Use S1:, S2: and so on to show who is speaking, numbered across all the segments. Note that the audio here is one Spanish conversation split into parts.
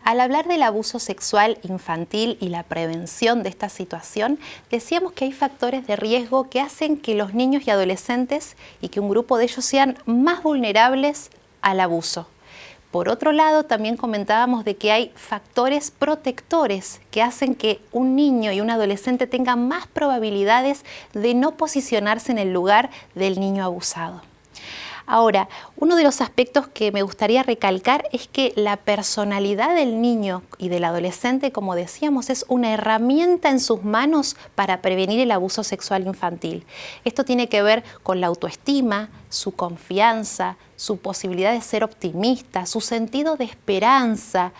S1: Al hablar del abuso sexual infantil y la prevención de esta situación, decíamos que hay factores de riesgo que hacen que los niños y adolescentes y que un grupo de ellos sean más vulnerables al abuso. Por otro lado, también comentábamos de que hay factores protectores que hacen que un niño y un adolescente tengan más probabilidades de no posicionarse en el lugar del niño abusado. Ahora, uno de los aspectos que me gustaría recalcar es que la personalidad del niño y del adolescente, como decíamos, es una herramienta en sus manos para prevenir el abuso sexual infantil. Esto tiene que ver con la autoestima, su confianza, su posibilidad de ser optimista, su sentido de esperanza,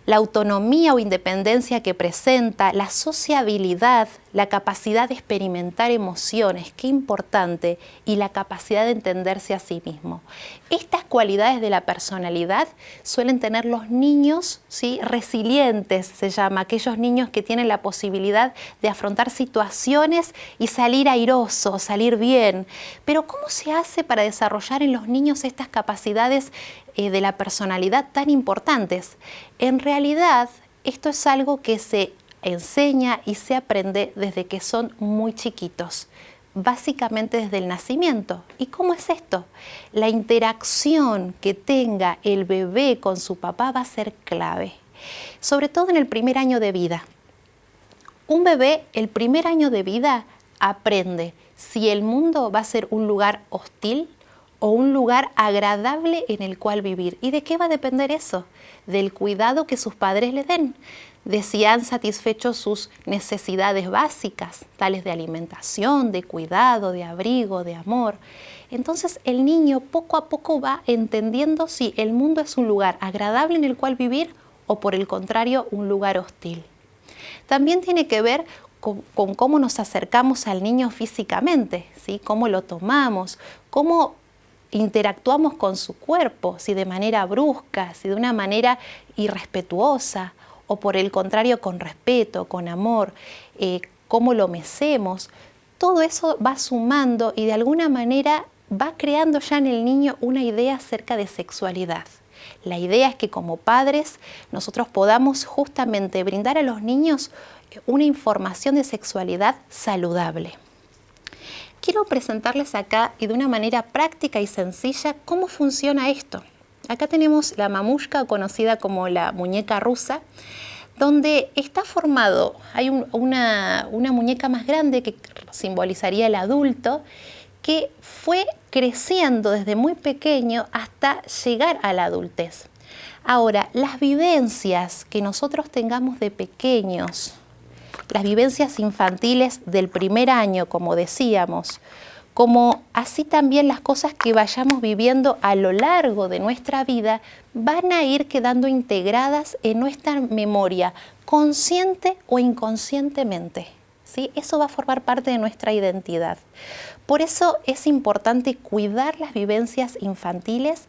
S1: la autonomía o independencia que presenta, la sociabilidad, la capacidad de experimentar emociones, qué importante, y la capacidad de entenderse a sí mismo. Estas cualidades de la personalidad suelen tener los niños, ¿sí?, resilientes, se llama, aquellos niños que tienen la posibilidad de afrontar situaciones y salir airosos, salir bien. Pero ¿cómo se hace para desarrollar en los niños estas capacidades de la personalidad tan importantes? En realidad, esto es algo que se enseña y se aprende desde que son muy chiquitos, básicamente desde el nacimiento. ¿Y cómo es esto? La interacción que tenga el bebé con su papá va a ser clave, sobre todo en el primer año de vida. Un bebé, el primer año de vida, aprende si el mundo va a ser un lugar hostil o un lugar agradable en el cual vivir. ¿Y de qué va a depender eso? Del cuidado que sus padres le den, de si han satisfecho sus necesidades básicas, tales de alimentación, de cuidado, de abrigo, de amor. Entonces el niño poco a poco va entendiendo si el mundo es un lugar agradable en el cual vivir o por el contrario un lugar hostil. También tiene que ver con cómo nos acercamos al niño físicamente, ¿sí? Cómo lo tomamos, cómo interactuamos con su cuerpo, si de manera brusca, si de una manera irrespetuosa o por el contrario con respeto, con amor, cómo lo mecemos. Todo eso va sumando y de alguna manera va creando ya en el niño una idea acerca de sexualidad. La idea es que como padres nosotros podamos justamente brindar a los niños una información de sexualidad saludable. Quiero presentarles acá y de una manera práctica y sencilla cómo funciona esto. Acá tenemos la mamushka, conocida como la muñeca rusa, donde está formado, hay una muñeca más grande que simbolizaría el adulto, que fue creciendo desde muy pequeño hasta llegar a la adultez. Ahora, las vivencias que nosotros tengamos de pequeños, las vivencias infantiles del primer año, como decíamos, como así también las cosas que vayamos viviendo a lo largo de nuestra vida, van a ir quedando integradas en nuestra memoria, consciente o inconscientemente, ¿sí? Eso va a formar parte de nuestra identidad. Por eso es importante cuidar las vivencias infantiles.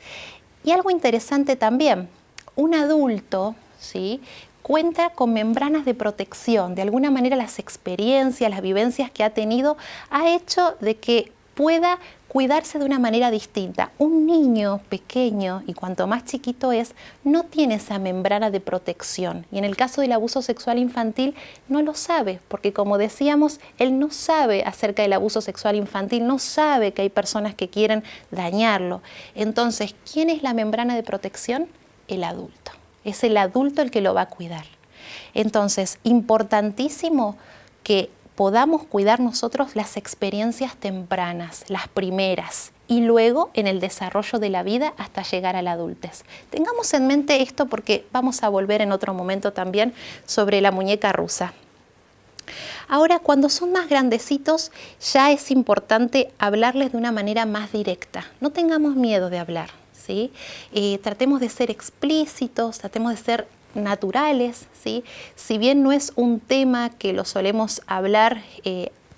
S1: Y algo interesante también, un adulto, ¿sí?, cuenta con membranas de protección. De alguna manera las experiencias, las vivencias que ha tenido ha hecho de que pueda cuidarse de una manera distinta. Un niño pequeño, y cuanto más chiquito es, no tiene esa membrana de protección. Y en el caso del abuso sexual infantil no lo sabe, porque como decíamos, él no sabe acerca del abuso sexual infantil, no sabe que hay personas que quieren dañarlo. Entonces, ¿quién es la membrana de protección? El adulto. Es el adulto el que lo va a cuidar. Entonces, importantísimo que podamos cuidar nosotros las experiencias tempranas, las primeras, y luego en el desarrollo de la vida hasta llegar a la adultez. Tengamos en mente esto porque vamos a volver en otro momento también sobre la muñeca rusa. Ahora, cuando son más grandecitos, ya es importante hablarles de una manera más directa. No tengamos miedo de hablar, ¿sí? Tratemos de ser explícitos, tratemos de ser naturales, ¿sí? Si bien no es un tema que lo solemos hablar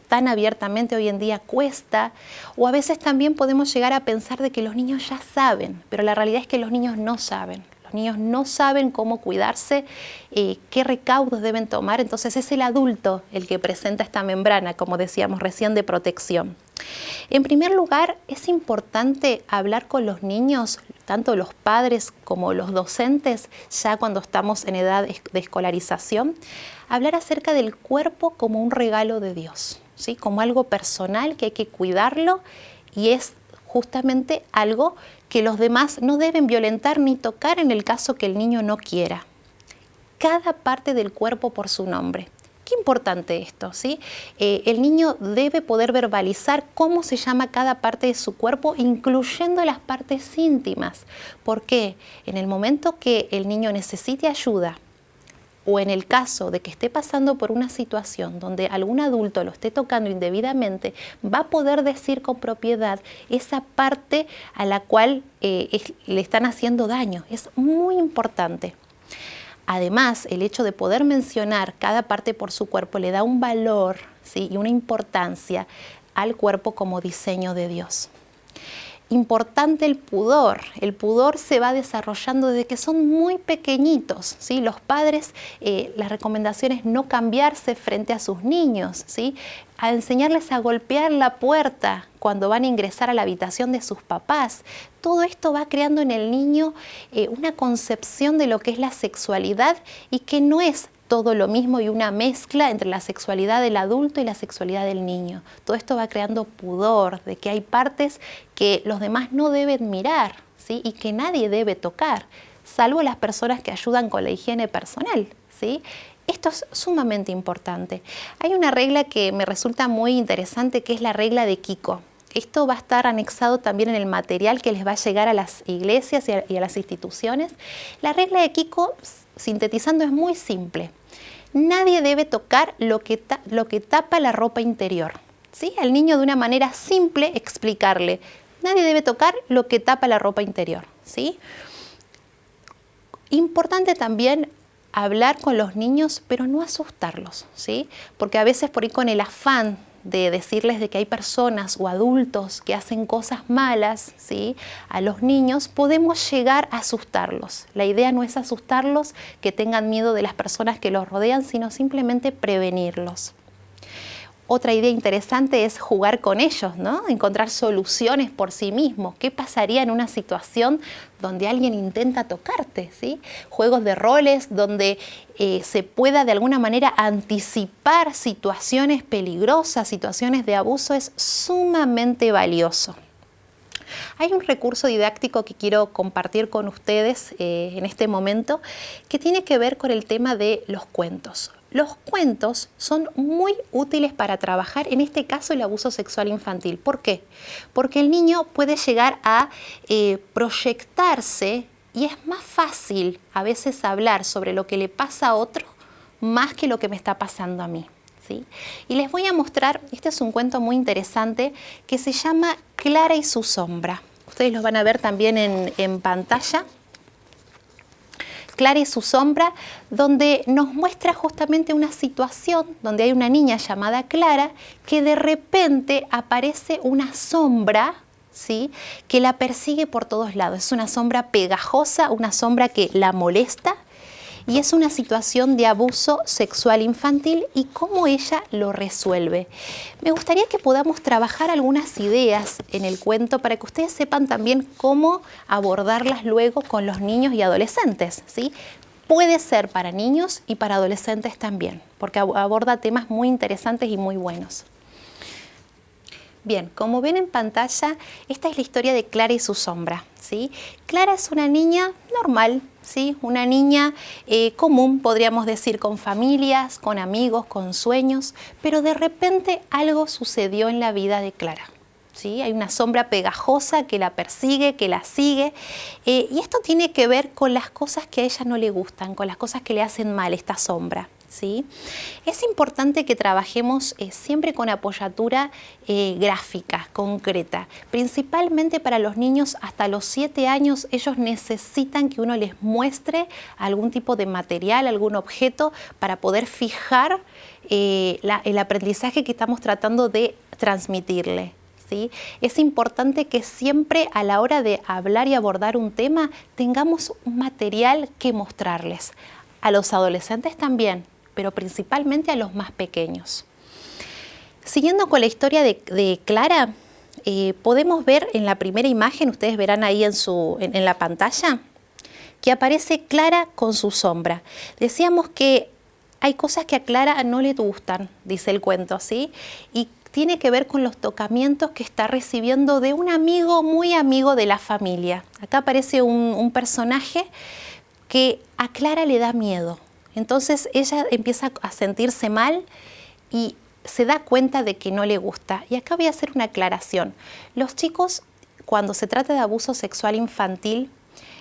S1: tan abiertamente, hoy en día cuesta, o a veces también podemos llegar a pensar de que los niños ya saben, pero la realidad es que los niños no saben. Los los niños no saben cómo cuidarse, qué recaudos deben tomar, entonces es el adulto el que presenta esta membrana, como decíamos recién, de protección. En primer lugar, es importante hablar con los niños, tanto los padres como los docentes, ya cuando estamos en edad de escolarización, hablar acerca del cuerpo como un regalo de Dios, ¿sí? Como algo personal que hay que cuidarlo y es justamente algo que los demás no deben violentar ni tocar en el caso que el niño no quiera. Cada parte del cuerpo por su nombre. Qué importante esto, ¿sí? El niño debe poder verbalizar cómo se llama cada parte de su cuerpo, incluyendo las partes íntimas. ¿Por qué? En el momento que el niño necesite ayuda, o en el caso de que esté pasando por una situación donde algún adulto lo esté tocando indebidamente, va a poder decir con propiedad esa parte a la cual le están haciendo daño. Es muy importante. Además, el hecho de poder mencionar cada parte por su cuerpo le da un valor, ¿sí? Y una importancia al cuerpo como diseño de Dios. Importante el pudor. El pudor se va desarrollando desde que son muy pequeñitos, ¿sí? Los padres, la recomendación es no cambiarse frente a sus niños, ¿sí? A enseñarles a golpear la puerta cuando van a ingresar a la habitación de sus papás. Todo esto va creando en el niño una concepción de lo que es la sexualidad y que no es todo lo mismo y una mezcla entre la sexualidad del adulto y la sexualidad del niño. Todo esto va creando pudor de que hay partes que los demás no deben mirar, ¿sí? Y que nadie debe tocar, salvo las personas que ayudan con la higiene personal, ¿sí? Esto es sumamente importante. Hay una regla que me resulta muy interesante, que es la regla de Kiko. Esto va a estar anexado también en el material que les va a llegar a las iglesias y a las instituciones. La regla de Kiko, sintetizando, es muy simple. Nadie debe tocar lo que tapa la ropa interior, ¿sí? Al niño, de una manera simple, explicarle: nadie debe tocar lo que tapa la ropa interior, ¿sí? Importante también hablar con los niños, pero no asustarlos, ¿sí? Porque a veces por ahí, con el afán de decirles de que hay personas o adultos que hacen cosas malas, ¿sí?, a los niños, podemos llegar a asustarlos. La idea no es asustarlos, que tengan miedo de las personas que los rodean, sino simplemente prevenirlos. Otra idea interesante es jugar con ellos, ¿no? Encontrar soluciones por sí mismos. ¿Qué pasaría en una situación donde alguien intenta tocarte, ¿sí? Juegos de roles donde se pueda de alguna manera anticipar situaciones peligrosas, situaciones de abuso, es sumamente valioso. Hay un recurso didáctico que quiero compartir con ustedes en este momento, que tiene que ver con el tema de los cuentos. Los cuentos son muy útiles para trabajar, en este caso, el abuso sexual infantil. ¿Por qué? Porque el niño puede llegar a proyectarse, y es más fácil a veces hablar sobre lo que le pasa a otro más que lo que me está pasando a mí, ¿sí? Y les voy a mostrar, este es un cuento muy interesante que se llama Clara y su sombra. Ustedes lo van a ver también en pantalla. Clara y su sombra, donde nos muestra justamente una situación donde hay una niña llamada Clara que de repente aparece una sombra, ¿sí?, que la persigue por todos lados. Es una sombra pegajosa, una sombra que la molesta, y es una situación de abuso sexual infantil y cómo ella lo resuelve. Me gustaría que podamos trabajar algunas ideas en el cuento para que ustedes sepan también cómo abordarlas luego con los niños y adolescentes, ¿sí? Puede ser para niños y para adolescentes también, porque aborda temas muy interesantes y muy buenos. Bien, como ven en pantalla, esta es la historia de Clara y su sombra, ¿sí? Clara es una niña normal, ¿sí? Una niña común, podríamos decir, con familias, con amigos, con sueños, pero de repente algo sucedió en la vida de Clara, ¿sí? Hay una sombra pegajosa que la persigue, que la sigue, y esto tiene que ver con las cosas que a ella no le gustan, con las cosas que le hacen mal, esta sombra, ¿sí? Es importante que trabajemos siempre con apoyatura gráfica, concreta. Principalmente para los niños hasta los 7 años, ellos necesitan que uno les muestre algún tipo de material, algún objeto, para poder fijar el aprendizaje que estamos tratando de transmitirle, ¿sí? Es importante que siempre a la hora de hablar y abordar un tema tengamos un material que mostrarles. A los adolescentes también, pero principalmente a los más pequeños. Siguiendo con la historia de Clara, podemos ver en la primera imagen, ustedes verán ahí en la pantalla, que aparece Clara con su sombra. Decíamos que hay cosas que a Clara no le gustan, dice el cuento, ¿sí? Y tiene que ver con los tocamientos que está recibiendo de un amigo muy amigo de la familia. Acá aparece un personaje que a Clara le da miedo. Entonces ella empieza a sentirse mal y se da cuenta de que no le gusta. Y acá voy a hacer una aclaración. Los chicos, cuando se trata de abuso sexual infantil,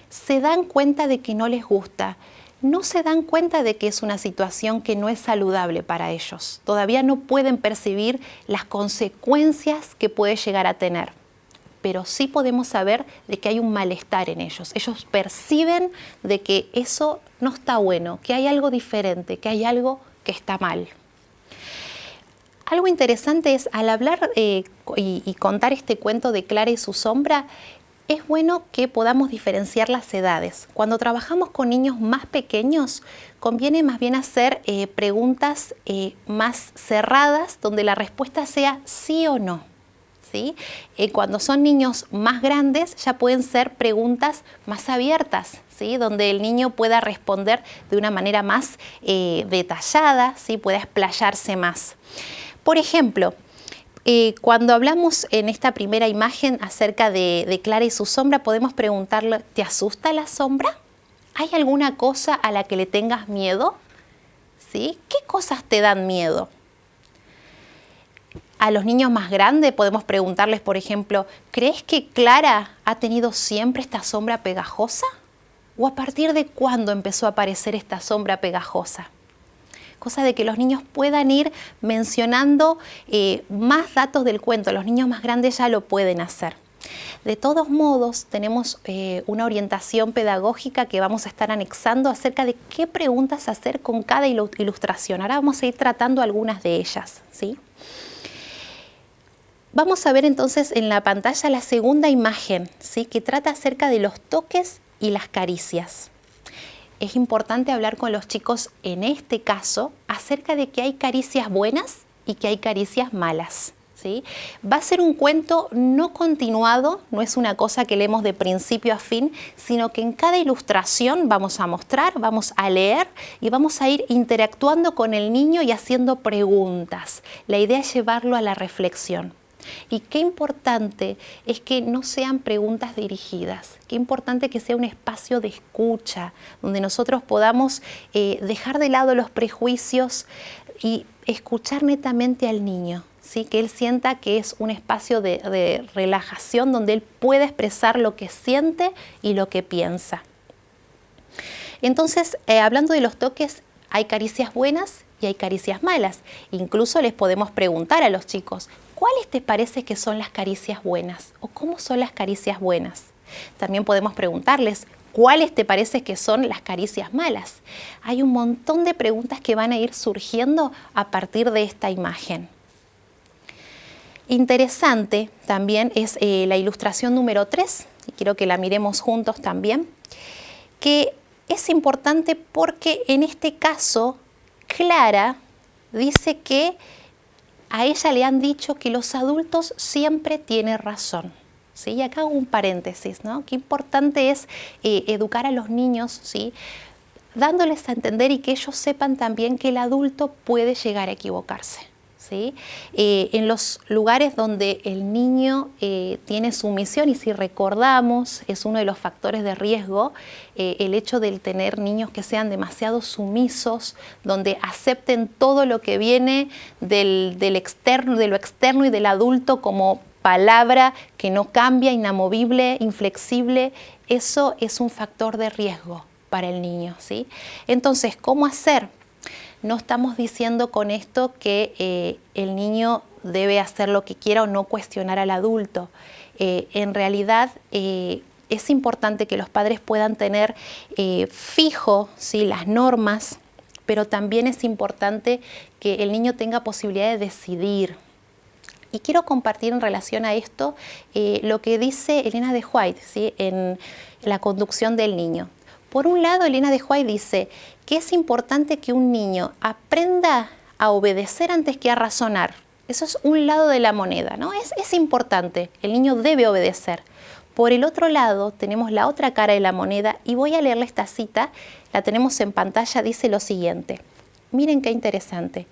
S1: se dan cuenta de que no les gusta. No se dan cuenta de que es una situación que no es saludable para ellos. Todavía no pueden percibir las consecuencias que puede llegar a tener. Pero sí podemos saber de que hay un malestar en ellos. Ellos perciben de que eso no está bueno, que hay algo diferente, que hay algo que está mal. Algo interesante es, al hablar y contar este cuento de Clara y su sombra, es bueno que podamos diferenciar las edades. Cuando trabajamos con niños más pequeños, conviene más bien hacer preguntas más cerradas, donde la respuesta sea sí o no, ¿sí? Cuando son niños más grandes, ya pueden ser preguntas más abiertas, ¿sí? Donde el niño pueda responder de una manera más detallada, ¿sí? Pueda explayarse más. Por ejemplo, cuando hablamos en esta primera imagen acerca de Clara y su sombra, podemos preguntarle, ¿te asusta la sombra? ¿Hay alguna cosa a la que le tengas miedo? ¿Sí? ¿Qué cosas te dan miedo? A los niños más grandes podemos preguntarles, por ejemplo, ¿crees que Clara ha tenido siempre esta sombra pegajosa? ¿O a partir de cuándo empezó a aparecer esta sombra pegajosa? Cosa de que los niños puedan ir mencionando más datos del cuento. Los niños más grandes ya lo pueden hacer. De todos modos, tenemos una orientación pedagógica que vamos a estar anexando acerca de qué preguntas hacer con cada ilustración. Ahora vamos a ir tratando algunas de ellas, ¿sí? Vamos a ver entonces en la pantalla la segunda imagen, ¿sí? Que trata acerca de los toques y las caricias. Es importante hablar con los chicos en este caso acerca de que hay caricias buenas y que hay caricias malas, ¿sí? Va a ser un cuento no continuado, no es una cosa que leemos de principio a fin, sino que en cada ilustración vamos a mostrar, vamos a leer y vamos a ir interactuando con el niño y haciendo preguntas. La idea es llevarlo a la reflexión. Y qué importante es que no sean preguntas dirigidas, qué importante que sea un espacio de escucha, donde nosotros podamos dejar de lado los prejuicios y escuchar netamente al niño, ¿sí? Que él sienta que es un espacio de relajación donde él pueda expresar lo que siente y lo que piensa. Entonces, hablando de los toques, hay caricias buenas y hay caricias malas. Incluso les podemos preguntar a los chicos, ¿cuáles te parece que son las caricias buenas? ¿O cómo son las caricias buenas? También podemos preguntarles, ¿cuáles te parece que son las caricias malas? Hay un montón de preguntas que van a ir surgiendo a partir de esta imagen. Interesante también es la ilustración número 3, y quiero que la miremos juntos también, que es importante porque en este caso Clara dice que a ella le han dicho que los adultos siempre tienen razón, ¿sí? Y acá hago un paréntesis, ¿no? Qué importante es educar a los niños, ¿sí? Dándoles a entender y que ellos sepan también que el adulto puede llegar a equivocarse, ¿sí? En los lugares donde el niño tiene sumisión, y si recordamos, es uno de los factores de riesgo, el hecho de tener niños que sean demasiado sumisos, donde acepten todo lo que viene del externo, de lo externo y del adulto como palabra que no cambia, inamovible, inflexible, eso es un factor de riesgo para el niño, ¿sí? Entonces, ¿cómo hacer? No estamos diciendo con esto que el niño debe hacer lo que quiera o no cuestionar al adulto. En realidad es importante que los padres puedan tener fijo, ¿sí? Las normas, pero también es importante que el niño tenga posibilidad de decidir. Y quiero compartir en relación a esto lo que dice Elena de White, ¿sí?, en la conducción del niño. Por un lado, Elena de White dice que es importante que un niño aprenda a obedecer antes que a razonar. Eso es un lado de la moneda, ¿no? Es importante, el niño debe obedecer. Por el otro lado, tenemos la otra cara de la moneda y voy a leerle esta cita, la tenemos en pantalla, dice lo siguiente. Miren qué interesante.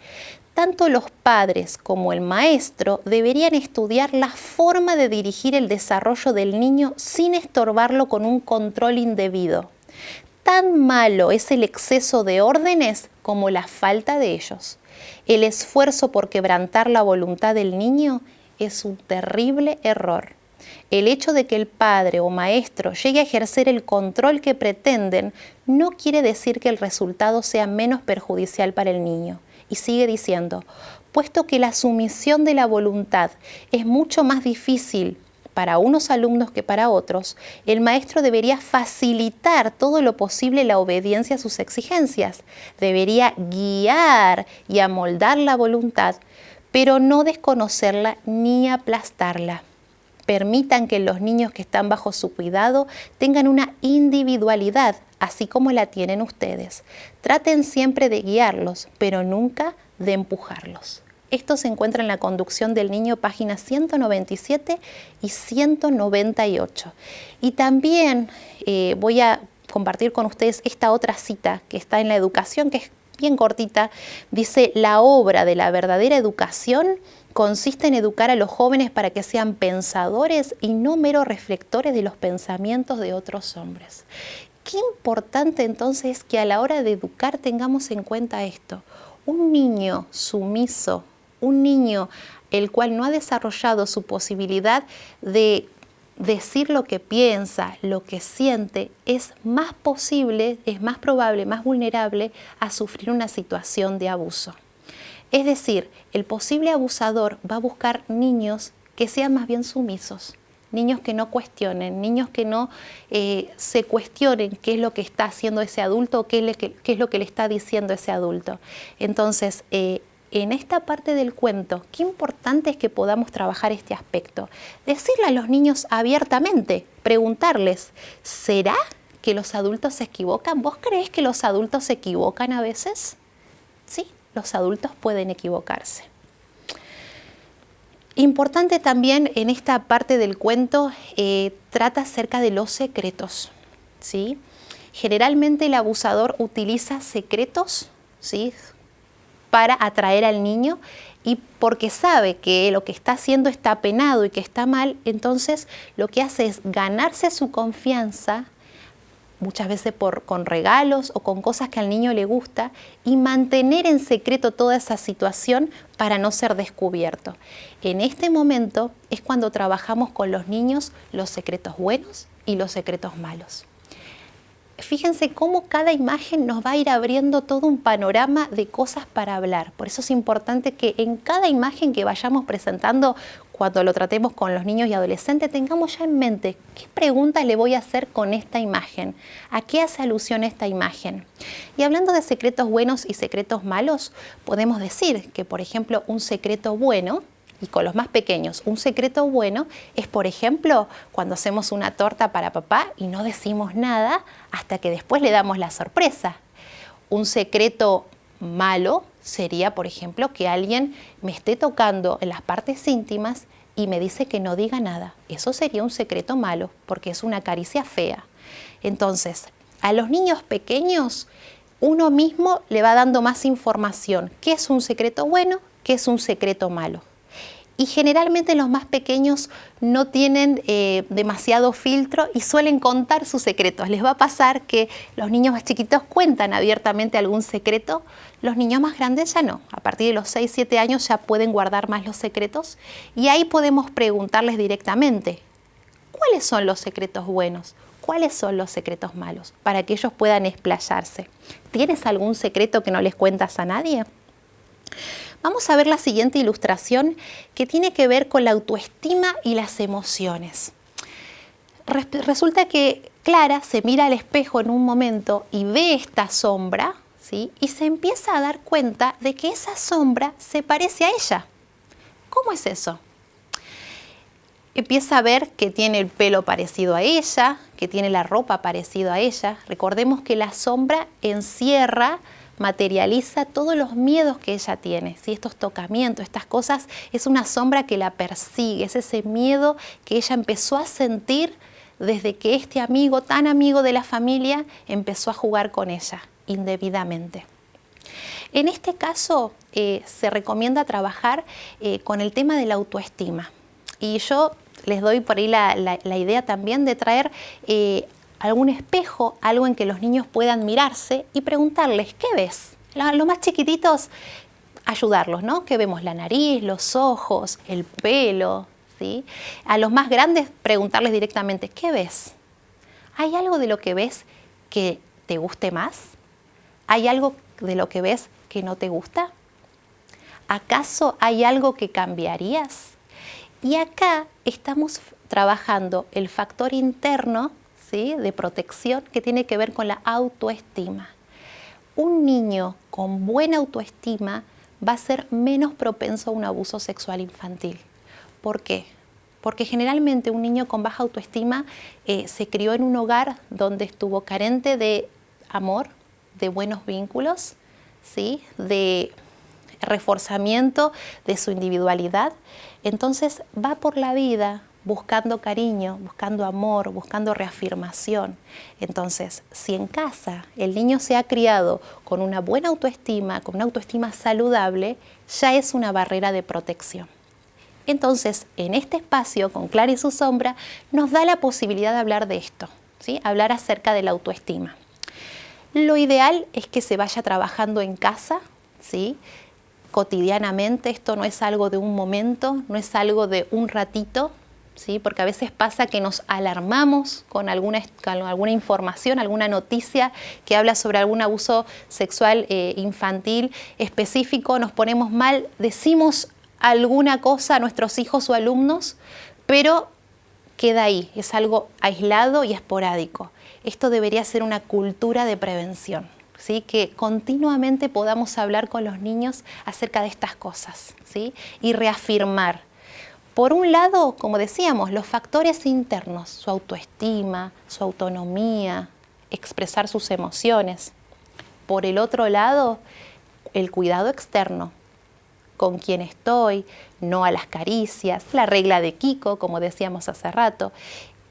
S1: Tanto los padres como el maestro deberían estudiar la forma de dirigir el desarrollo del niño sin estorbarlo con un control indebido. Tan malo es el exceso de órdenes como la falta de ellos. El esfuerzo por quebrantar la voluntad del niño es un terrible error. El hecho de que el padre o maestro llegue a ejercer el control que pretenden no quiere decir que el resultado sea menos perjudicial para el niño. Y sigue diciendo, puesto que la sumisión de la voluntad es mucho más difícil para unos alumnos que para otros, el maestro debería facilitar todo lo posible la obediencia a sus exigencias. Debería guiar y amoldar la voluntad, pero no desconocerla ni aplastarla. Permitan que los niños que están bajo su cuidado tengan una individualidad, así como la tienen ustedes. Traten siempre de guiarlos, pero nunca de empujarlos. Esto se encuentra en la conducción del niño, páginas 197 y 198. Y también voy a compartir con ustedes esta otra cita que está en la educación, que es bien cortita. Dice, la obra de la verdadera educación consiste en educar a los jóvenes para que sean pensadores y no meros reflectores de los pensamientos de otros hombres. Qué importante entonces es que a la hora de educar tengamos en cuenta esto. Un niño sumiso, un niño el cual no ha desarrollado su posibilidad de decir lo que piensa, lo que siente, es más posible, es más probable, más vulnerable a sufrir una situación de abuso. Es decir, el posible abusador va a buscar niños que sean más bien sumisos, niños que no cuestionen, niños que no se cuestionen qué es lo que está haciendo ese adulto o qué es lo que le está diciendo ese adulto. Entonces, en esta parte del cuento, qué importante es que podamos trabajar este aspecto. Decirle a los niños abiertamente, preguntarles, ¿será que los adultos se equivocan? ¿Vos creés que los adultos se equivocan a veces? Sí, los adultos pueden equivocarse. Importante también en esta parte del cuento, trata acerca de los secretos, ¿sí? Generalmente el abusador utiliza secretos, ¿sí?, para atraer al niño, y porque sabe que lo que está haciendo está penado y que está mal, entonces lo que hace es ganarse su confianza, muchas veces con regalos o con cosas que al niño le gusta, y mantener en secreto toda esa situación para no ser descubierto. En este momento es cuando trabajamos con los niños los secretos buenos y los secretos malos. Fíjense cómo cada imagen nos va a ir abriendo todo un panorama de cosas para hablar. Por eso es importante que en cada imagen que vayamos presentando, cuando lo tratemos con los niños y adolescentes, tengamos ya en mente qué preguntas le voy a hacer con esta imagen, a qué hace alusión esta imagen. Y hablando de secretos buenos y secretos malos, podemos decir que, por ejemplo, un secreto bueno, y con los más pequeños, un secreto bueno es, por ejemplo, cuando hacemos una torta para papá y no decimos nada hasta que después le damos la sorpresa. Un secreto malo sería, por ejemplo, que alguien me esté tocando en las partes íntimas y me dice que no diga nada. Eso sería un secreto malo, porque es una caricia fea. Entonces, a los niños pequeños, uno mismo le va dando más información. ¿Qué es un secreto bueno? ¿Qué es un secreto malo? Y generalmente los más pequeños no tienen demasiado filtro y suelen contar sus secretos. Les va a pasar que los niños más chiquitos cuentan abiertamente algún secreto, los niños más grandes ya no. A partir de los 6, 7 años ya pueden guardar más los secretos y ahí podemos preguntarles directamente, ¿cuáles son los secretos buenos? ¿Cuáles son los secretos malos? Para que ellos puedan explayarse. ¿Tienes algún secreto que no les cuentas a nadie? Vamos a ver la siguiente ilustración que tiene que ver con la autoestima y las emociones. Resulta que Clara se mira al espejo en un momento y ve esta sombra, ¿sí?, y se empieza a dar cuenta de que esa sombra se parece a ella. ¿Cómo es eso? Empieza a ver que tiene el pelo parecido a ella, que tiene la ropa parecida a ella. Recordemos que la sombra encierra, materializa todos los miedos que ella tiene, ¿sí? Estos tocamientos, estas cosas, es una sombra que la persigue, es ese miedo que ella empezó a sentir desde que este amigo, tan amigo de la familia, empezó a jugar con ella indebidamente. En este caso se recomienda trabajar con el tema de la autoestima. Y yo les doy por ahí la idea también de traer algún espejo, algo en que los niños puedan mirarse y preguntarles, ¿qué ves? Los más chiquititos, ayudarlos, ¿no? ¿Qué vemos? La nariz, los ojos, el pelo, ¿sí? A los más grandes, preguntarles directamente, ¿qué ves? ¿Hay algo de lo que ves que te guste más? ¿Hay algo de lo que ves que no te gusta? ¿Acaso hay algo que cambiarías? Y acá estamos trabajando el factor interno, ¿sí?, de protección que tiene que ver con la autoestima. Un niño con buena autoestima va a ser menos propenso a un abuso sexual infantil. ¿Por qué? Porque generalmente un niño con baja autoestima se crió en un hogar donde estuvo carente de amor, de buenos vínculos, ¿sí?, de reforzamiento de su individualidad. Entonces va por la vida buscando cariño, buscando amor, buscando reafirmación. Entonces, si en casa el niño se ha criado con una buena autoestima, con una autoestima saludable, ya es una barrera de protección. Entonces, en este espacio, con Clara y su sombra, nos da la posibilidad de hablar de esto, ¿sí? Hablar acerca de la autoestima. Lo ideal es que se vaya trabajando en casa, ¿sí?, cotidianamente. Esto no es algo de un momento, no es algo de un ratito, ¿sí?, porque a veces pasa que nos alarmamos con alguna información, alguna noticia que habla sobre algún abuso sexual infantil específico, nos ponemos mal, decimos alguna cosa a nuestros hijos o alumnos, pero queda ahí, es algo aislado y esporádico. Esto debería ser una cultura de prevención, ¿sí?, que continuamente podamos hablar con los niños acerca de estas cosas, ¿sí?, y reafirmar. Por un lado, como decíamos, los factores internos, su autoestima, su autonomía, expresar sus emociones. Por el otro lado, el cuidado externo, con quién estoy, no a las caricias, la regla de Kiko, como decíamos hace rato.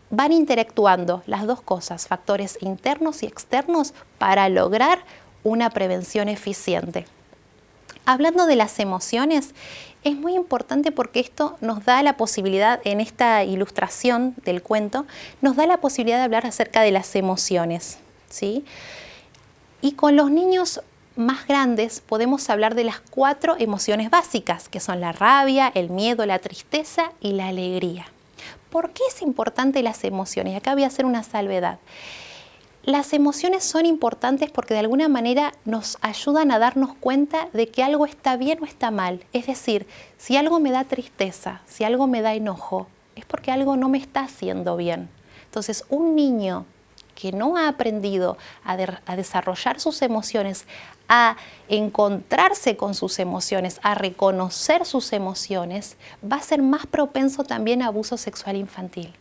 S1: Van interactuando las dos cosas, factores internos y externos, para lograr una prevención eficiente. Hablando de las emociones, es muy importante porque esto nos da la posibilidad, en esta ilustración del cuento, nos da la posibilidad de hablar acerca de las emociones, ¿sí? Y con los niños más grandes podemos hablar de las 4 emociones básicas, que son la rabia, el miedo, la tristeza y la alegría. ¿Por qué es importante las emociones? Acá voy a hacer una salvedad. Las emociones son importantes porque de alguna manera nos ayudan a darnos cuenta de que algo está bien o está mal. Es decir, si algo me da tristeza, si algo me da enojo, es porque algo no me está haciendo bien. Entonces, un niño que no ha aprendido a desarrollar sus emociones, a encontrarse con sus emociones, a reconocer sus emociones, va a ser más propenso también a abuso sexual infantil.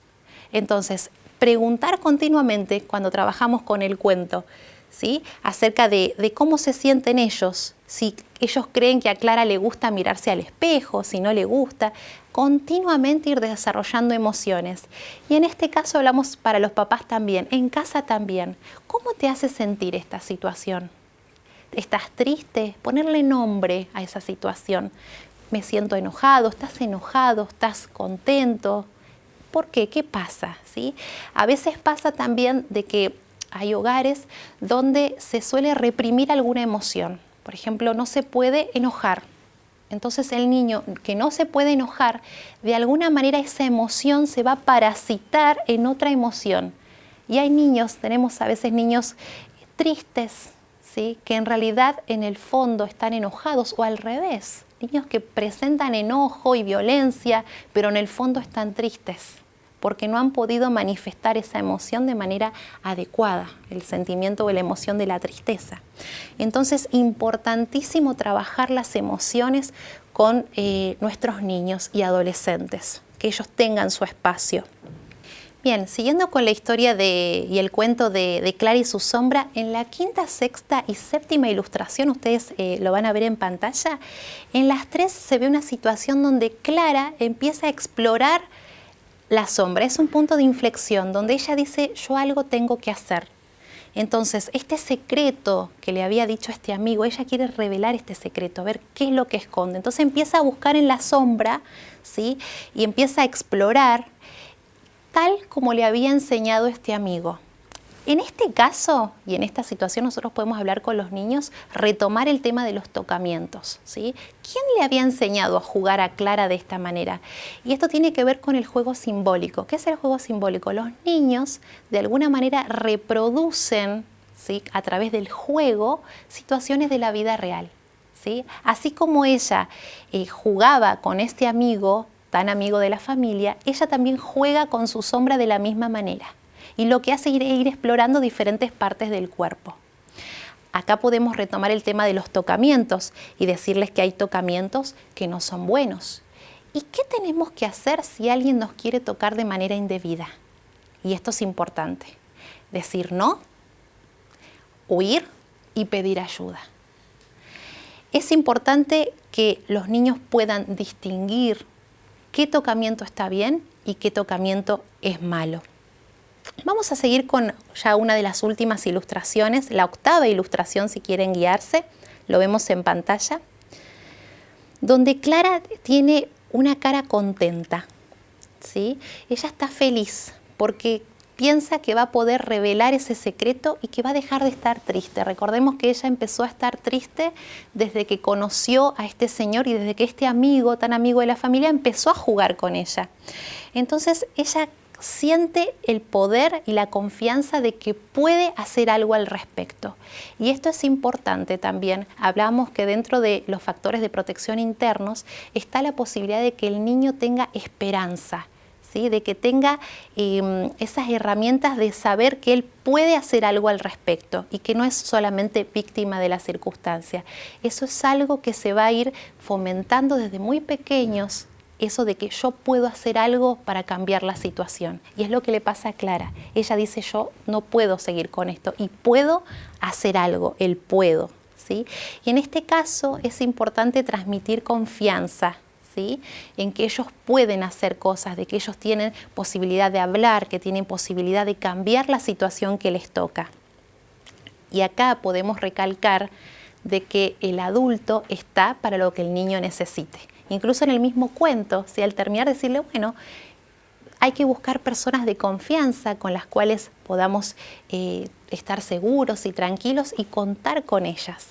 S1: Entonces, preguntar continuamente cuando trabajamos con el cuento, ¿sí?, acerca de cómo se sienten ellos, si ellos creen que a Clara le gusta mirarse al espejo, si no le gusta, continuamente ir desarrollando emociones. Y en este caso hablamos para los papás también, en casa también. ¿Cómo te hace sentir esta situación? ¿Estás triste? Ponerle nombre a esa situación. Me siento enojado, ¿estás contento? ¿Por qué? ¿Qué pasa? ¿Sí? A veces pasa también de que hay hogares donde se suele reprimir alguna emoción. Por ejemplo, no se puede enojar. Entonces el niño que no se puede enojar, de alguna manera esa emoción se va a parasitar en otra emoción. Y hay niños, tenemos a veces niños tristes, ¿sí?, que en realidad en el fondo están enojados, o al revés. Niños que presentan enojo y violencia, pero en el fondo están tristes, porque no han podido manifestar esa emoción de manera adecuada, el sentimiento o la emoción de la tristeza. Entonces, importantísimo trabajar las emociones con nuestros niños y adolescentes. que ellos tengan su espacio. Bien, siguiendo con la historia y el cuento de Clara y su sombra, en la quinta, sexta y séptima ilustración, ustedes lo van a ver en pantalla, en las tres se ve una situación donde Clara empieza a explorar la sombra. Es un punto de inflexión donde ella dice, yo algo tengo que hacer. Entonces, este secreto que le había dicho a este amigo, ella quiere revelar este secreto, ver qué es lo que esconde. Entonces empieza a buscar en la sombra, ¿sí? Y empieza a explorar, tal como le había enseñado este amigo. En este caso y en esta situación nosotros podemos hablar con los niños, retomar el tema de los tocamientos, ¿sí? ¿Quién le había enseñado a jugar a Clara de esta manera? Y esto tiene que ver con el juego simbólico. ¿Qué es el juego simbólico? Los niños de alguna manera reproducen, ¿sí?, a través del juego situaciones de la vida real, ¿sí? Así como ella jugaba con este amigo, tan amigo de la familia, ella también juega con su sombra de la misma manera. Y lo que hace es ir explorando diferentes partes del cuerpo. Acá podemos retomar el tema de los tocamientos y decirles que hay tocamientos que no son buenos. ¿Y qué tenemos que hacer si alguien nos quiere tocar de manera indebida? Y esto es importante. Decir no, huir y pedir ayuda. Es importante que los niños puedan distinguir qué tocamiento está bien y qué tocamiento es malo. Vamos a seguir con ya una de las últimas ilustraciones, la octava ilustración si quieren guiarse, lo vemos en pantalla, donde Clara tiene una cara contenta, ¿sí? Ella está feliz porque piensa que va a poder revelar ese secreto y que va a dejar de estar triste. Recordemos que ella empezó a estar triste desde que conoció a este señor y desde que este amigo, tan amigo de la familia, empezó a jugar con ella. Entonces ella siente el poder y la confianza de que puede hacer algo al respecto. Y esto es importante también. Hablamos que dentro de los factores de protección internos está la posibilidad de que el niño tenga esperanza, ¿sí? De que tenga esas herramientas de saber que él puede hacer algo al respecto y que no es solamente víctima de la circunstancia. Eso es algo que se va a ir fomentando desde muy pequeños, eso de que yo puedo hacer algo para cambiar la situación. Y es lo que le pasa a Clara. Ella dice, yo no puedo seguir con esto y puedo hacer algo, el puedo, ¿sí? Y en este caso es importante transmitir confianza, ¿sí?, en que ellos pueden hacer cosas, de que ellos tienen posibilidad de hablar, que tienen posibilidad de cambiar la situación que les toca. Y acá podemos recalcar de que el adulto está para lo que el niño necesite. Incluso en el mismo cuento, si al terminar decirle, bueno, hay que buscar personas de confianza con las cuales podamos estar seguros y tranquilos y contar con ellas.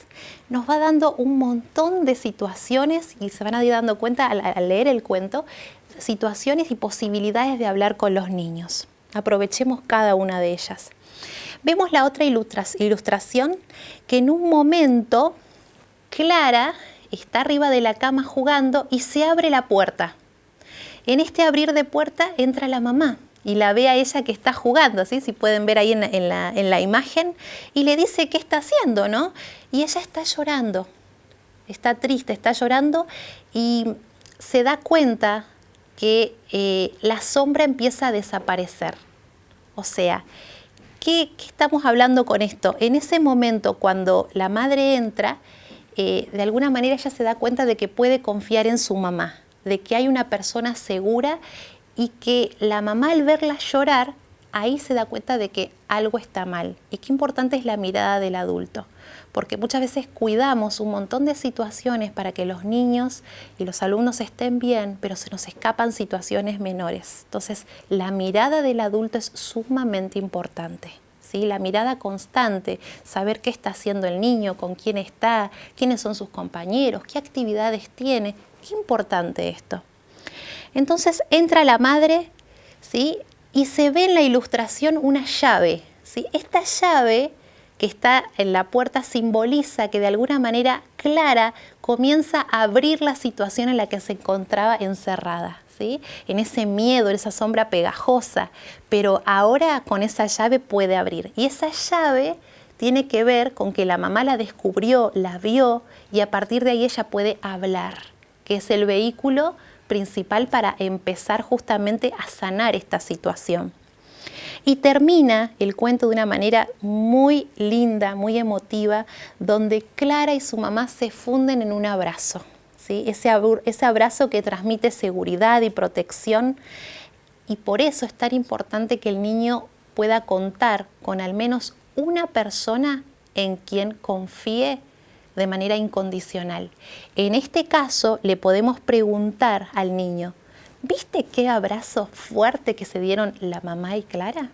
S1: Nos va dando un montón de situaciones y se van a ir dando cuenta al leer el cuento, situaciones y posibilidades de hablar con los niños. Aprovechemos cada una de ellas. Vemos la otra ilustración que en un momento Clara está arriba de la cama jugando y se abre la puerta. En este abrir de puerta entra la mamá y la ve a ella que está jugando, ¿sí? Si pueden ver ahí en la imagen, y le dice qué está haciendo, ¿no? Y ella está llorando, está triste, está llorando y se da cuenta que la sombra empieza a desaparecer. O sea, ¿qué estamos hablando con esto? En ese momento, cuando la madre entra, de alguna manera ella se da cuenta de que puede confiar en su mamá, de que hay una persona segura y que la mamá al verla llorar, ahí se da cuenta de que algo está mal. Y qué importante es la mirada del adulto, porque muchas veces cuidamos un montón de situaciones para que los niños y los alumnos estén bien, pero se nos escapan situaciones menores. Entonces, la mirada del adulto es sumamente importante, ¿sí? La mirada constante, saber qué está haciendo el niño, con quién está, quiénes son sus compañeros, qué actividades tiene. Qué importante esto. Entonces entra la madre, ¿sí?, y se ve en la ilustración una llave, ¿sí? Esta llave que está en la puerta simboliza que de alguna manera Clara comienza a abrir la situación en la que se encontraba encerrada, ¿sí? En ese miedo, en esa sombra pegajosa, pero ahora con esa llave puede abrir. Y esa llave tiene que ver con que la mamá la descubrió, la vio y a partir de ahí ella puede hablar, que es el vehículo principal para empezar justamente a sanar esta situación. Y termina el cuento de una manera muy linda, muy emotiva, donde Clara y su mamá se funden en un abrazo, ¿sí? Ese abrazo que transmite seguridad y protección. Y por eso es tan importante que el niño pueda contar con al menos una persona en quien confíe de manera incondicional. En este caso, le podemos preguntar al niño, ¿viste qué abrazo fuerte que se dieron la mamá y Clara?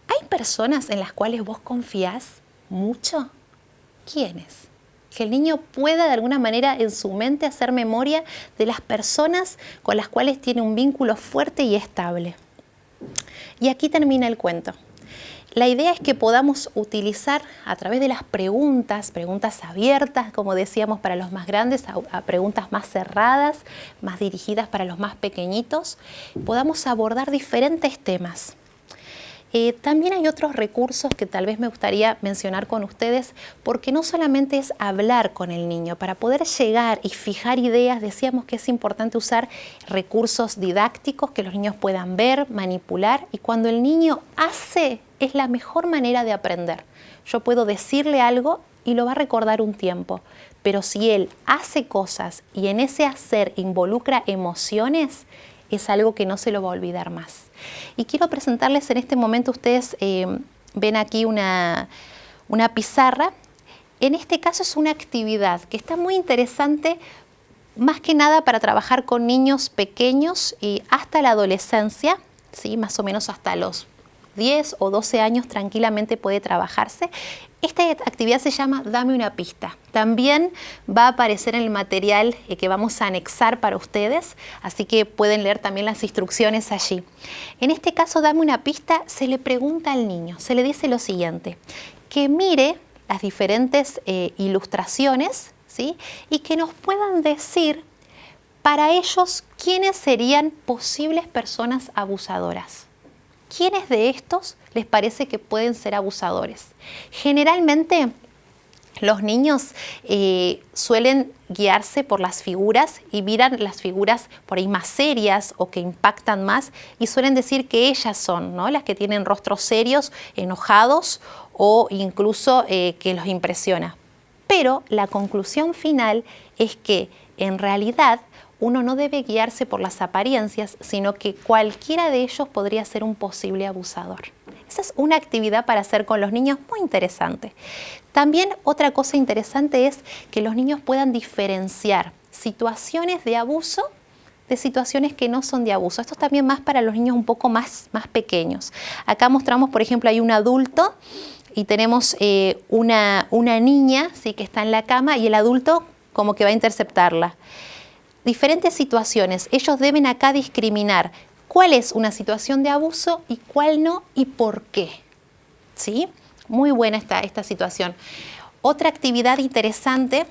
S1: ¿Hay personas en las cuales vos confías mucho? ¿Quiénes? Que el niño pueda de alguna manera en su mente hacer memoria de las personas con las cuales tiene un vínculo fuerte y estable. Y aquí termina el cuento. La idea es que podamos utilizar a través de las preguntas abiertas, como decíamos, para los más grandes, a preguntas más cerradas, más dirigidas para los más pequeñitos, podamos abordar diferentes temas. También hay otros recursos que tal vez me gustaría mencionar con ustedes, porque no solamente es hablar con el niño. Para poder llegar y fijar ideas, decíamos que es importante usar recursos didácticos que los niños puedan ver, manipular, y cuando el niño hace, es la mejor manera de aprender. Yo puedo decirle algo y lo va a recordar un tiempo, pero si él hace cosas y en ese hacer involucra emociones, es algo que no se lo va a olvidar más. Y quiero presentarles en este momento, ustedes ven aquí una pizarra. En este caso es una actividad que está muy interesante, más que nada para trabajar con niños pequeños y hasta la adolescencia, ¿sí? Más o menos hasta los 10 o 12 años tranquilamente puede trabajarse. Esta actividad se llama Dame una pista. También va a aparecer en el material que vamos a anexar para ustedes, así que pueden leer también las instrucciones allí. En este caso, Dame una pista, se le pregunta al niño, se le dice lo siguiente, que mire las diferentes ilustraciones, ¿sí? Y que nos puedan decir para ellos quiénes serían posibles personas abusadoras. ¿Quiénes de estos les parece que pueden ser abusadores? Generalmente los niños suelen guiarse por las figuras y miran las figuras por ahí más serias o que impactan más y suelen decir que ellas son, ¿no?, las que tienen rostros serios, enojados o incluso que los impresiona. Pero la conclusión final es que en realidad uno no debe guiarse por las apariencias, sino que cualquiera de ellos podría ser un posible abusador. Esa es una actividad para hacer con los niños muy interesante. También otra cosa interesante es que los niños puedan diferenciar situaciones de abuso de situaciones que no son de abuso. Esto es también más para los niños un poco más pequeños. Acá mostramos, por ejemplo, hay un adulto y tenemos una niña, ¿sí?, que está en la cama y el adulto como que va a interceptarla. Diferentes situaciones, ellos deben acá discriminar cuál es una situación de abuso y cuál no y por qué. ¿Sí? Muy buena esta situación. Otra actividad interesante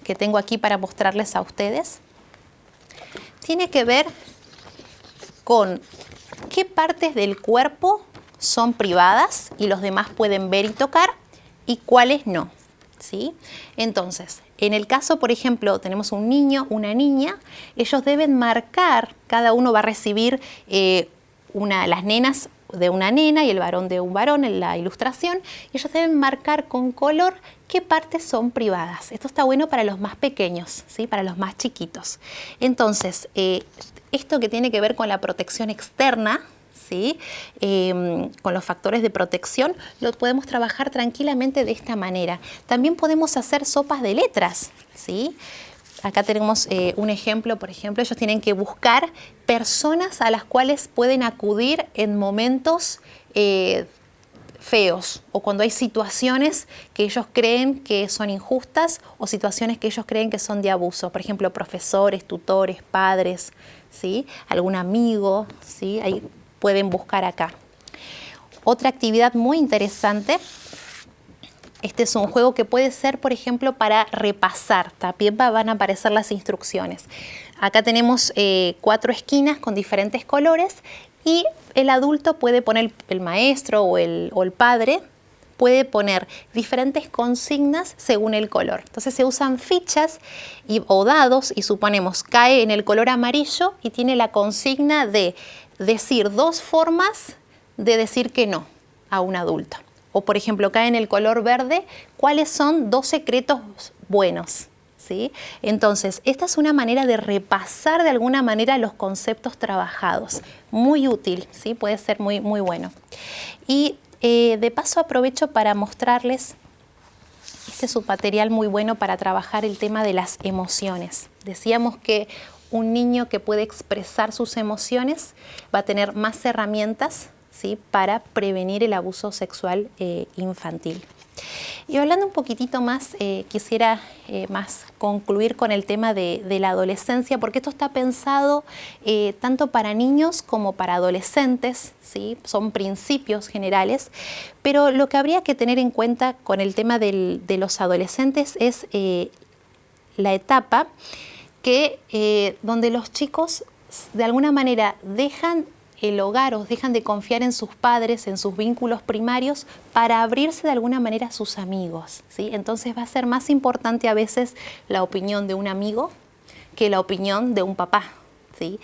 S1: que tengo aquí para mostrarles a ustedes tiene que ver con qué partes del cuerpo son privadas y los demás pueden ver y tocar y cuáles no. ¿Sí? Entonces, en el caso, por ejemplo, tenemos un niño, una niña, ellos deben marcar, cada uno va a recibir las nenas de una nena y el varón de un varón en la ilustración, y ellos deben marcar con color qué partes son privadas. Esto está bueno para los más pequeños, ¿sí?, para los más chiquitos. Entonces, esto que tiene que ver con la protección externa, ¿sí?, con los factores de protección, lo podemos trabajar tranquilamente de esta manera. También podemos hacer sopas de letras, ¿sí? Acá tenemos un ejemplo, por ejemplo, ellos tienen que buscar personas a las cuales pueden acudir en momentos feos o cuando hay situaciones que ellos creen que son injustas o situaciones que ellos creen que son de abuso. Por ejemplo, profesores, tutores, padres, ¿sí?, algún amigo, ¿sí?, ahí pueden buscar acá. Otra actividad muy interesante, este es un juego que puede ser, por ejemplo, para repasar. También van a aparecer las instrucciones. Acá tenemos 4 esquinas con diferentes colores y el adulto puede poner, el maestro o el padre puede poner diferentes consignas según el color. Entonces se usan fichas o dados y suponemos cae en el color amarillo y tiene la consigna de decir 2 formas de decir que no a un adulto. O por ejemplo cae en el color verde, ¿cuáles son 2 secretos buenos? ¿Sí? Entonces, esta es una manera de repasar de alguna manera los conceptos trabajados. Muy útil, ¿sí? Puede ser muy, muy bueno. Y de paso aprovecho para mostrarles, este es un material muy bueno para trabajar el tema de las emociones. Decíamos que un niño que puede expresar sus emociones va a tener más herramientas, ¿sí? Para prevenir el abuso sexual infantil. Y hablando un poquitito más, quisiera más concluir con el tema de la adolescencia, porque esto está pensado tanto para niños como para adolescentes, ¿sí? Son principios generales, pero lo que habría que tener en cuenta con el tema de los adolescentes es la etapa donde los chicos de alguna manera dejan el hogar o dejan de confiar en sus padres, en sus vínculos primarios, para abrirse de alguna manera a sus amigos, ¿sí? Entonces va a ser más importante a veces la opinión de un amigo que la opinión de un papá, ¿sí?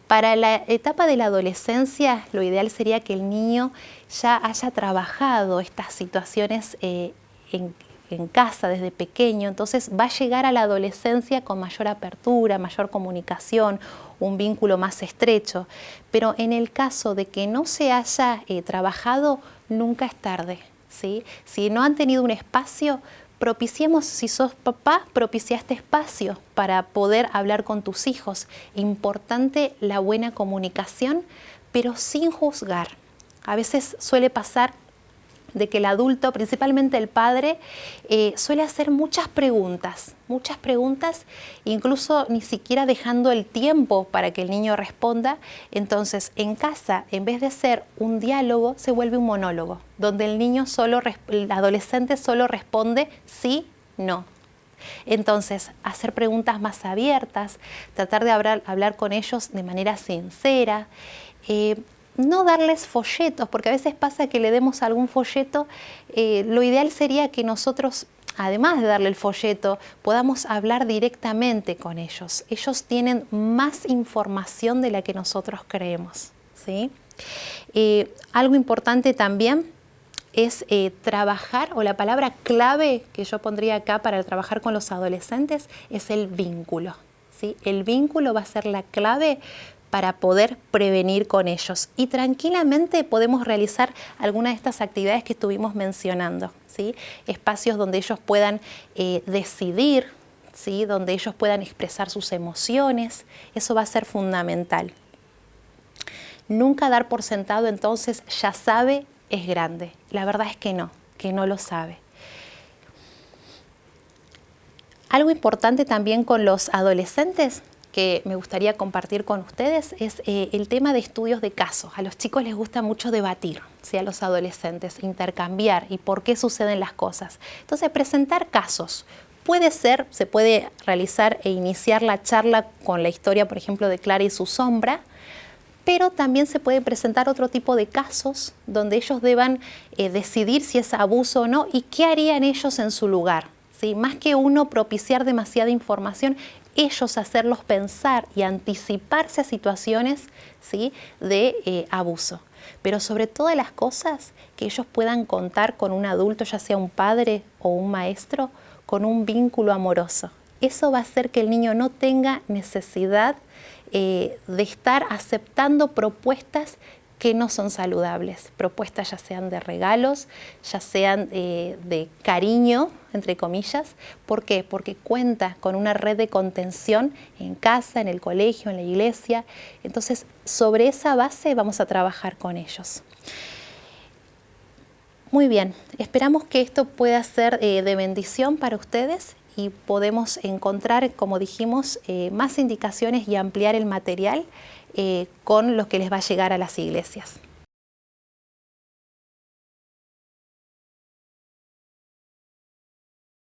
S1: Para la etapa de la adolescencia, lo ideal sería que el niño ya haya trabajado estas situaciones en casa desde pequeño, entonces va a llegar a la adolescencia con mayor apertura, mayor comunicación, un vínculo más estrecho. Pero en el caso de que no se haya trabajado, nunca es tarde, ¿sí? Si no han tenido un espacio, propiciemos, si sos papá, propicia este espacio para poder hablar con tus hijos. Importante la buena comunicación, pero sin juzgar. A veces suele pasar de que el adulto, principalmente el padre, suele hacer muchas preguntas, incluso ni siquiera dejando el tiempo para que el niño responda. Entonces, en casa, en vez de ser un diálogo, se vuelve un monólogo, donde el adolescente solo responde sí, no. Entonces, hacer preguntas más abiertas, tratar de hablar con ellos de manera sincera, no darles folletos, porque a veces pasa que le demos algún folleto. Lo ideal sería que nosotros, además de darle el folleto, podamos hablar directamente con ellos. Ellos tienen más información de la que nosotros creemos, ¿sí? Algo importante también es trabajar, o la palabra clave que yo pondría acá para trabajar con los adolescentes es el vínculo, ¿sí? El vínculo va a ser la clave para poder prevenir con ellos. Y tranquilamente podemos realizar algunas de estas actividades que estuvimos mencionando, ¿sí? Espacios donde ellos puedan decidir, ¿sí? Donde ellos puedan expresar sus emociones. Eso va a ser fundamental. Nunca dar por sentado entonces ya sabe, es grande. La verdad es que no lo sabe. Algo importante también con los adolescentes que me gustaría compartir con ustedes es el tema de estudios de casos. A los chicos les gusta mucho debatir, ¿sí? A los adolescentes, intercambiar y por qué suceden las cosas. Entonces, presentar casos. Se puede realizar e iniciar la charla con la historia, por ejemplo, de Clara y su sombra, pero también se puede presentar otro tipo de casos donde ellos deban decidir si es abuso o no y qué harían ellos en su lugar, ¿sí? Más que uno propiciar demasiada información, ellos hacerlos pensar y anticiparse a situaciones, ¿sí? De abuso. Pero sobre todas las cosas, que ellos puedan contar con un adulto, ya sea un padre o un maestro, con un vínculo amoroso. Eso va a hacer que el niño no tenga necesidad de estar aceptando propuestas que no son saludables, propuestas ya sean de regalos, ya sean de cariño, entre comillas. ¿Por qué? Porque cuenta con una red de contención en casa, en el colegio, en la iglesia. Entonces, sobre esa base vamos a trabajar con ellos. Muy bien, esperamos que esto pueda ser de bendición para ustedes y podemos encontrar, como dijimos, más indicaciones y ampliar el material con lo que les va a llegar a las iglesias.